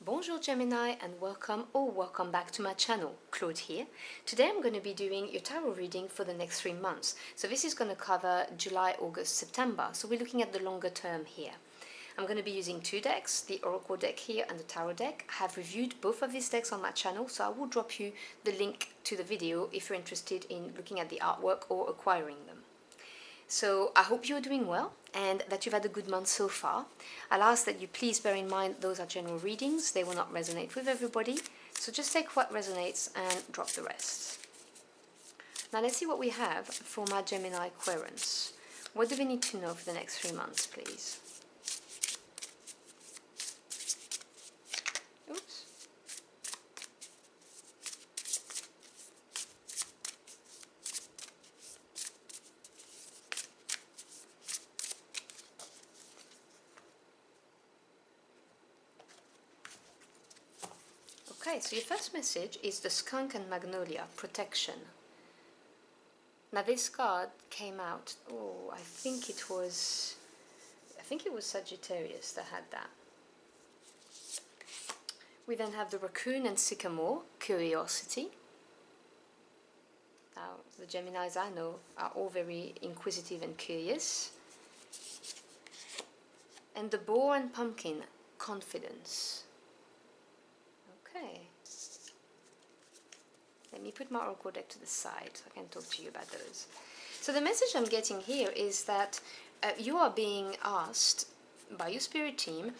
Bonjour Gemini and welcome back to my channel. Claude here. Today I'm going to be doing your tarot reading for the next 3 months. So this is going to cover July, August, September. So we're looking at the longer term here. I'm going to be using two decks, the Oracle deck here and the Tarot deck. I have reviewed both of these decks on my channel, so I will drop you the link to the video if you're interested in looking at the artwork or acquiring them. So I hope you're doing well and that you've had a good month so far. I'll ask that you please bear in mind those are general readings. They will not resonate with everybody. So just take what resonates and drop the rest. Now let's see what we have for my Gemini Aquarians. What do we need to know for the next 3 months, please? Oops. Okay, so your first message is the Skunk and Magnolia, protection. Now this card came out, I think it was Sagittarius that had that. We then have the Raccoon and Sycamore, curiosity. Now the Geminis I know are all very inquisitive and curious. And the Boar and Pumpkin, confidence. Okay. Let me put my Oracle deck to the side so I can talk to you about those. So the message I'm getting here is that you are being asked by your spirit team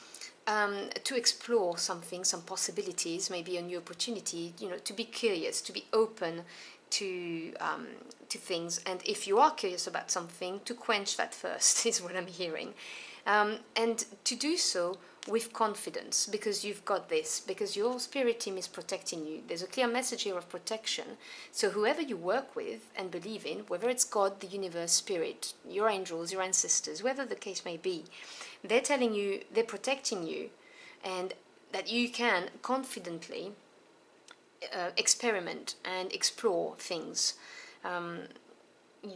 to explore something, some possibilities, maybe a new opportunity, to be curious, to be open to things. And if you are curious about something, to quench that first is what I'm hearing. And to do so with confidence, because you've got this, because your spirit team is protecting you. There's a clear message here of protection. So whoever you work with and believe in, whether it's God, the universe, spirit, your angels, your ancestors, whatever the case may be, they're telling you, they're protecting you, and that you can confidently experiment and explore things.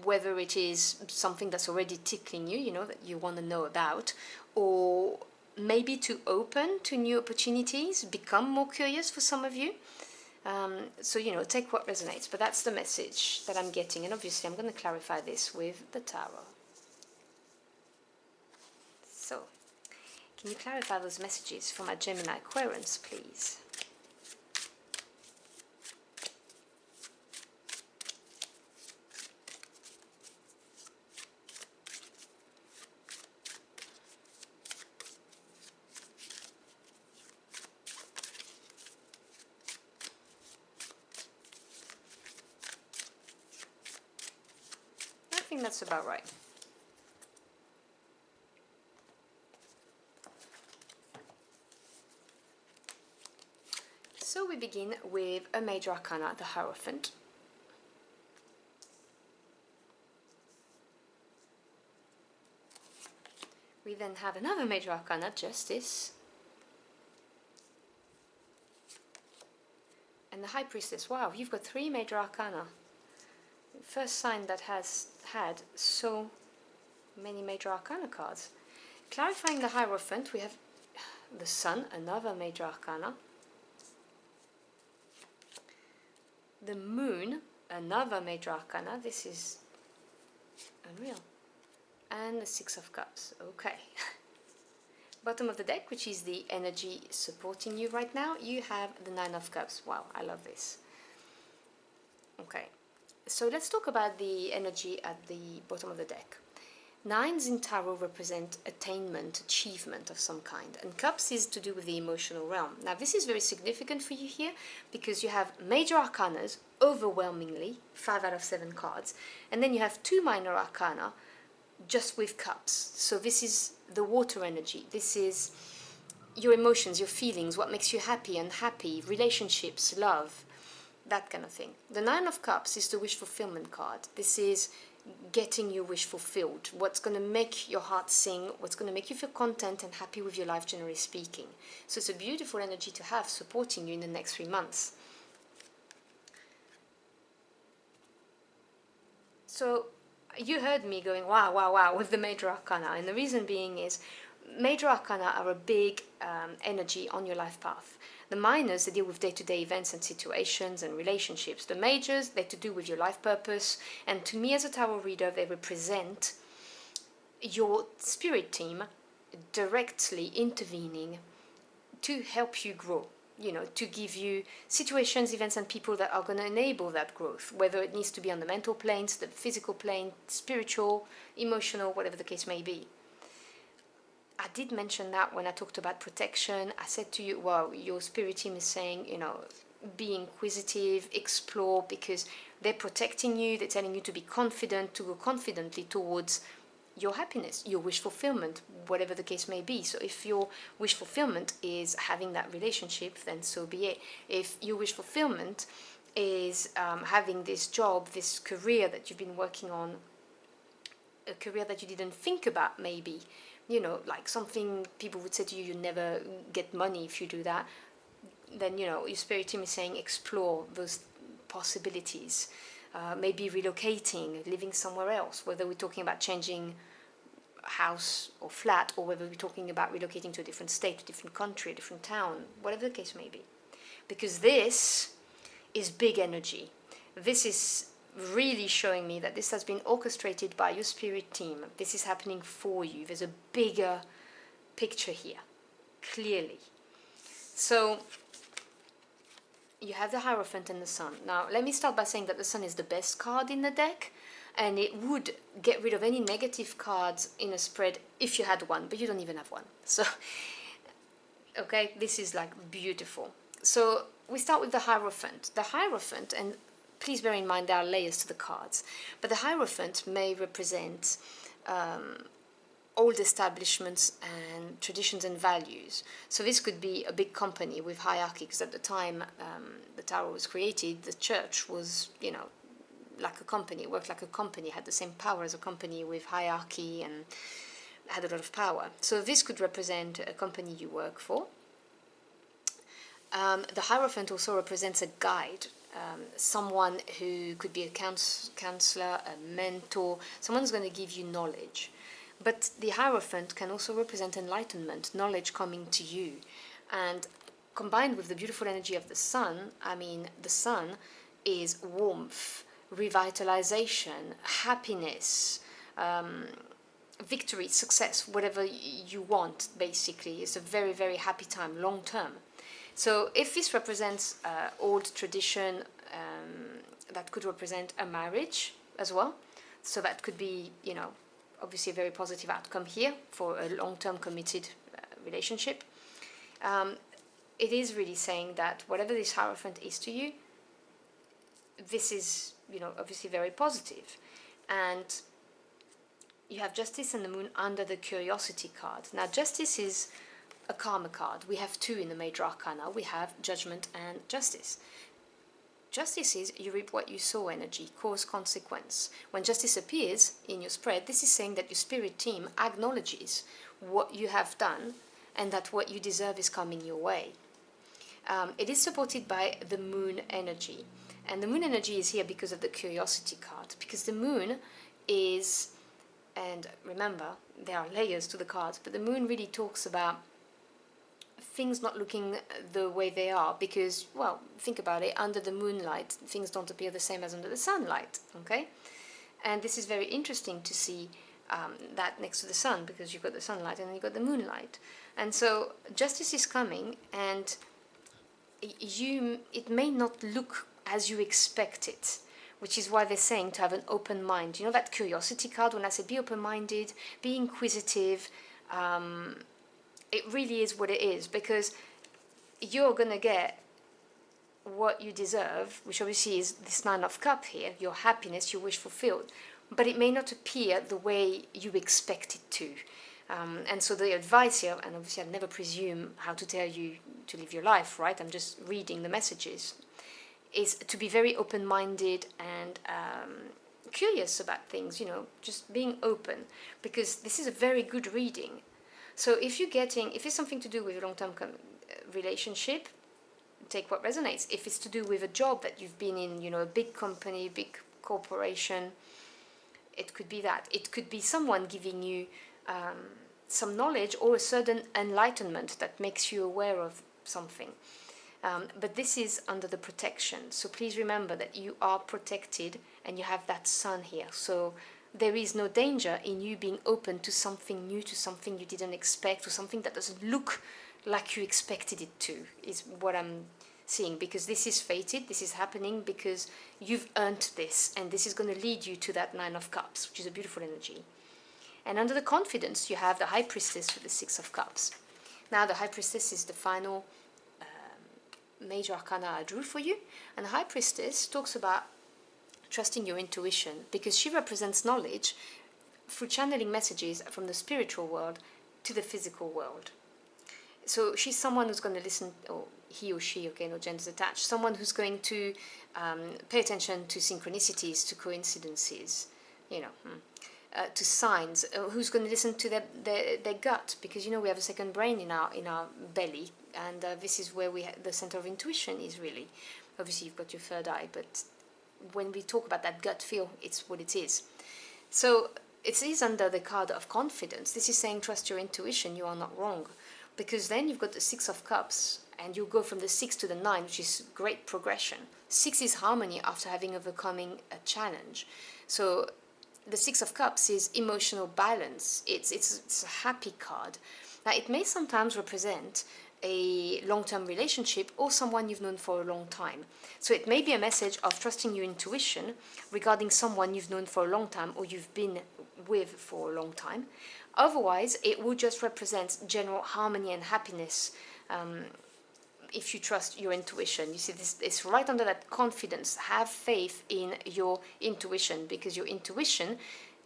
Whether it is something that's already tickling you, that you want to know about, or maybe to open to new opportunities, become more curious for some of you. So, take what resonates. But that's the message that I'm getting. And obviously, I'm going to clarify this with the tarot. So, can you clarify those messages for my Gemini Aquarians, please? I think that's about right. So we begin with a major arcana, the Hierophant. We then have another major arcana, Justice. And the High Priestess. Wow, you've got 3 major arcana. First sign that has had so many major arcana cards. Clarifying the Hierophant, we have the Sun, another major arcana. The Moon, another major arcana. This is unreal. And the Six of Cups. Okay. Bottom of the deck, which is the energy supporting you right now, you have the Nine of Cups. Wow, I love this. Okay. So let's talk about the energy at the bottom of the deck. Nines in tarot represent attainment, achievement of some kind, and cups is to do with the emotional realm. Now this is very significant for you here because you have major arcanas, overwhelmingly, 5 out of 7 cards, and then you have 2 minor arcana just with cups. So this is the water energy. This is your emotions, your feelings, what makes you happy, unhappy, relationships, love, that kind of thing. The Nine of Cups is the wish fulfillment card. This is getting your wish fulfilled, what's going to make your heart sing, what's going to make you feel content and happy with your life, generally speaking. So it's a beautiful energy to have supporting you in the next 3 months. So you heard me going wow, wow, wow with the major arcana, and the reason being is major arcana are a big energy on your life path. The minors, they deal with day-to-day events and situations and relationships. The majors, they're to do with your life purpose. And to me as a tarot reader, they represent your spirit team directly intervening to help you grow, you know, to give you situations, events, and people that are going to enable that growth, whether it needs to be on the mental planes, the physical plane, spiritual, emotional, whatever the case may be. I did mention that when I talked about protection. I said to you, well, your spirit team is saying, you know, be inquisitive, explore, because they're protecting you, they're telling you to be confident, to go confidently towards your happiness, your wish fulfillment, whatever the case may be. So if your wish fulfillment is having that relationship, then so be it. If your wish fulfillment is having this job, this career that you've been working on, a career that you didn't think about maybe, you know, like something people would say to you, you never get money if you do that, then, you know, your spirit team is saying explore those possibilities. Maybe relocating, living somewhere else, whether we're talking about changing house or flat, or whether we're talking about relocating to a different state, a different country, a different town, whatever the case may be. Because this is big energy. This is really showing me that this has been orchestrated by your spirit team. This is happening for you. There's a bigger picture here, clearly. So you have the Hierophant and the Sun. Now, let me start by saying that the Sun is the best card in the deck, and it would get rid of any negative cards in a spread if you had one, but you don't even have one. So, okay, this is like beautiful. So we start with the Hierophant. The Hierophant, and please bear in mind there are layers to the cards, but the Hierophant may represent old establishments and traditions and values. So this could be a big company with hierarchy, because at the time the tarot was created, the church was, you know, like a company, worked like a company, had the same power as a company, with hierarchy, and had a lot of power. So this could represent a company you work for. The Hierophant also represents a guide, someone who could be a counselor, a mentor, someone who's going to give you knowledge. But the Hierophant can also represent enlightenment, knowledge coming to you. And combined with the beautiful energy of the Sun, I mean, the Sun is warmth, revitalization, happiness, victory, success, whatever you want, basically. It's a very, very happy time, long term. So if this represents old tradition, that could represent a marriage as well. So that could be, you know, obviously a very positive outcome here for a long-term committed relationship. It is really saying that whatever this Hierophant is to you, this is, you know, obviously very positive. And you have Justice and the Moon under the Curiosity card. Now, Justice is a karma card. We have two in the major arcana. We have Judgment and Justice. Justice is you reap what you sow energy, cause, consequence. When Justice appears in your spread, this is saying that your spirit team acknowledges what you have done and that what you deserve is coming your way. It is supported by the Moon energy. And the Moon energy is here because of the Curiosity card. Because the Moon is, and remember, there are layers to the cards, but the Moon really talks about things not looking the way they are, because, well, think about it, under the moonlight things don't appear the same as under the sunlight, okay? And this is very interesting to see that next to the sun, because you've got the sunlight and then you've got the moonlight. And so Justice is coming, and it may not look as you expect it, which is why they're saying to have an open mind. You know that Curiosity card, when I said be open-minded, be inquisitive, it really is what it is, because you're going to get what you deserve, which obviously is this Nine of Cups here, your happiness, your wish fulfilled, but it may not appear the way you expect it to. And so the advice here, and obviously I'll never presume how to tell you to live your life, right? I'm just reading the messages, is to be very open-minded and curious about things, you know, just being open, because this is a very good reading. So if it's something to do with a long-term relationship, take what resonates. If it's to do with a job that you've been in, you know, a big company, big corporation, it could be that. It could be someone giving you some knowledge or a certain enlightenment that makes you aware of something. But this is under the protection. So please remember that you are protected and you have that sun here. So there is no danger in you being open to something new, to something you didn't expect, to something that doesn't look like you expected it to, is what I'm seeing. Because this is fated, this is happening because you've earned this, and this is going to lead you to that Nine of Cups, which is a beautiful energy. And under the confidence, you have the High Priestess with the Six of Cups. Now, the High Priestess is the final major arcana I drew for you. And the High Priestess talks about trusting your intuition, because she represents knowledge through channeling messages from the spiritual world to the physical world. So she's someone who's going to listen, or he or she, okay, no genders attached, someone who's going to pay attention to synchronicities, to coincidences, you know, to signs, who's going to listen to their gut, because, you know, we have a second brain in our belly, and this is where the center of intuition is really. Obviously, you've got your third eye, but when we talk about that gut feel, it's what it is. So it is under the card of confidence. This is saying trust your intuition, you are not wrong. Because then you've got the Six of Cups, and you go from the 6 to the 9, which is great progression. 6 is harmony after having overcoming a challenge. So the Six of Cups is emotional balance. It's a happy card. Now, it may sometimes represent a long-term relationship or someone you've known for a long time. So it may be a message of trusting your intuition regarding someone you've known for a long time or you've been with for a long time. Otherwise, it will just represent general harmony and happiness if you trust your intuition. You see, this it's right under that confidence. Have faith in your intuition, because your intuition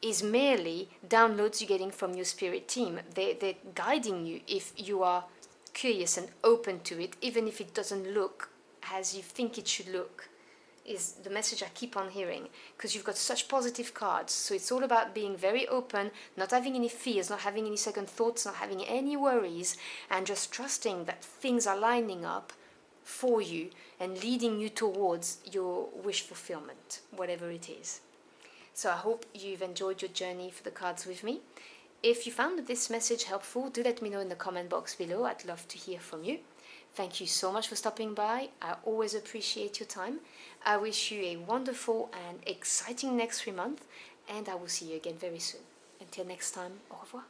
is merely downloads you're getting from your spirit team. They're guiding you if you are curious and open to it, even if it doesn't look as you think it should look, is the message I keep on hearing, because you've got such positive cards. So it's all about being very open, not having any fears, not having any second thoughts, not having any worries, and just trusting that things are lining up for you and leading you towards your wish fulfillment, whatever it is. So I hope you've enjoyed your journey for the cards with me. If you found this message helpful, do let me know in the comment box below. I'd love to hear from you. Thank you so much for stopping by. I always appreciate your time. I wish you a wonderful and exciting next 3 months, and I will see you again very soon. Until next time, au revoir.